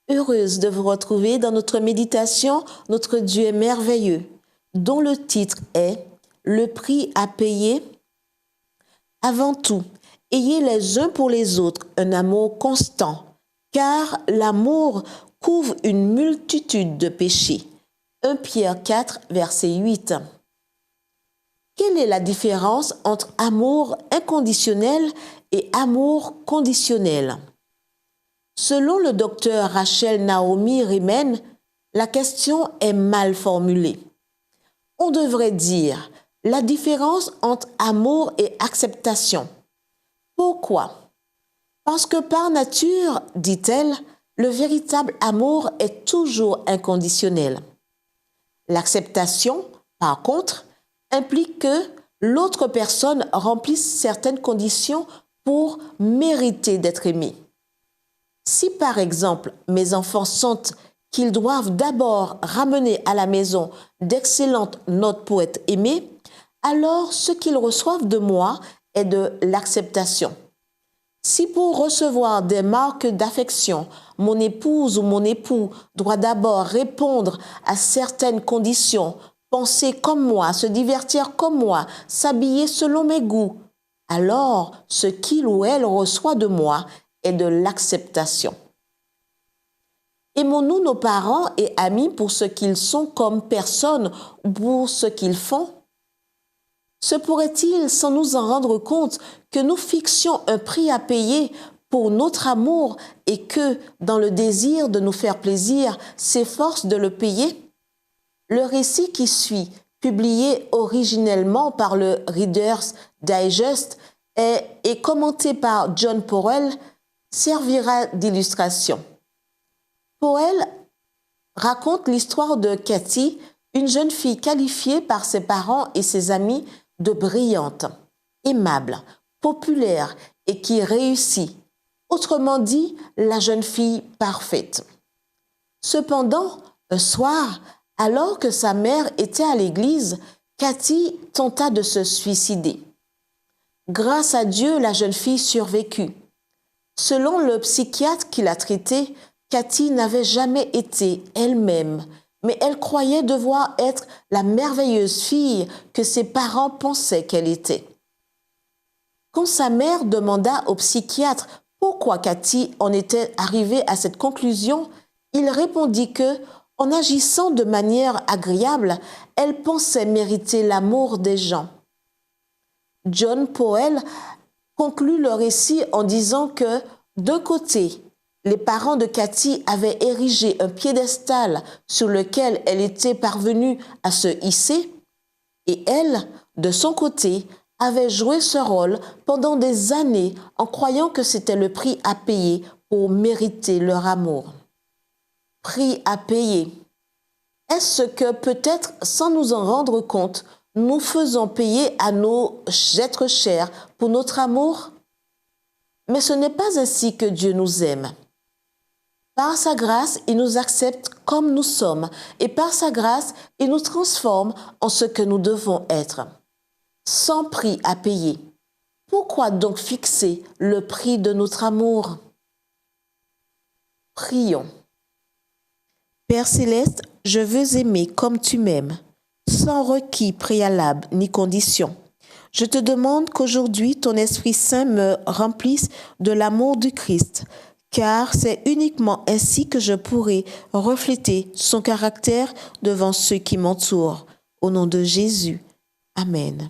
Heureuse de vous retrouver dans notre méditation « Notre Dieu est merveilleux », dont le titre est « Le prix à payer ». Avant tout, ayez les uns pour les autres un amour constant, car l'amour couvre une multitude de péchés. 1 Pierre 4, verset 8. Quelle est la différence entre amour inconditionnel et amour conditionnel? Selon le docteur Rachel Naomi Remen, la question est mal formulée. On devrait dire la différence entre amour et acceptation. Pourquoi? Parce que par nature, dit-elle, le véritable amour est toujours inconditionnel. L'acceptation, par contre, implique que l'autre personne remplisse certaines conditions pour mériter d'être aimée. Si par exemple mes enfants sentent qu'ils doivent d'abord ramener à la maison d'excellentes notes pour être aimés, alors ce qu'ils reçoivent de moi est de l'acceptation. Si pour recevoir des marques d'affection, mon épouse ou mon époux doit d'abord répondre à certaines conditions, penser comme moi, se divertir comme moi, s'habiller selon mes goûts, alors ce qu'il ou elle reçoit de moi est de l'acceptation. Aimons-nous nos parents et amis pour ce qu'ils sont comme personnes ou pour ce qu'ils font? Se pourrait-il, sans nous en rendre compte, que nous fixions un prix à payer pour notre amour et que, dans le désir de nous faire plaisir, s'efforce de le payer? Le récit qui suit, publié originellement par le Reader's Digest et commenté par John Powell, servira d'illustration. Powell raconte l'histoire de Cathy, une jeune fille qualifiée par ses parents et ses amis de brillante, aimable, populaire et qui réussit. Autrement dit, la jeune fille parfaite. Cependant, un soir, alors que sa mère était à l'église, Cathy tenta de se suicider. Grâce à Dieu, la jeune fille survécut. Selon le psychiatre qui l'a traitée, Cathy n'avait jamais été elle-même, mais elle croyait devoir être la merveilleuse fille que ses parents pensaient qu'elle était. Quand sa mère demanda au psychiatre pourquoi Cathy en était arrivée à cette conclusion, il répondit que, en agissant de manière agréable, elle pensait mériter l'amour des gens. John Powell conclut le récit en disant que, d'un côté, les parents de Cathy avaient érigé un piédestal sur lequel elle était parvenue à se hisser, et elle, de son côté, avait joué ce rôle pendant des années en croyant que c'était le prix à payer pour mériter leur amour. Prix à payer. Est-ce que peut-être, sans nous en rendre compte, nous faisons payer à nos êtres chers pour notre amour? Mais ce n'est pas ainsi que Dieu nous aime. Par sa grâce, il nous accepte comme nous sommes et par sa grâce, il nous transforme en ce que nous devons être. Sans prix à payer. Pourquoi donc fixer le prix de notre amour? Prions. Père céleste, je veux aimer comme tu m'aimes, sans requis préalable ni condition. Je te demande qu'aujourd'hui ton Esprit Saint me remplisse de l'amour du Christ, car c'est uniquement ainsi que je pourrai refléter son caractère devant ceux qui m'entourent. Au nom de Jésus. Amen.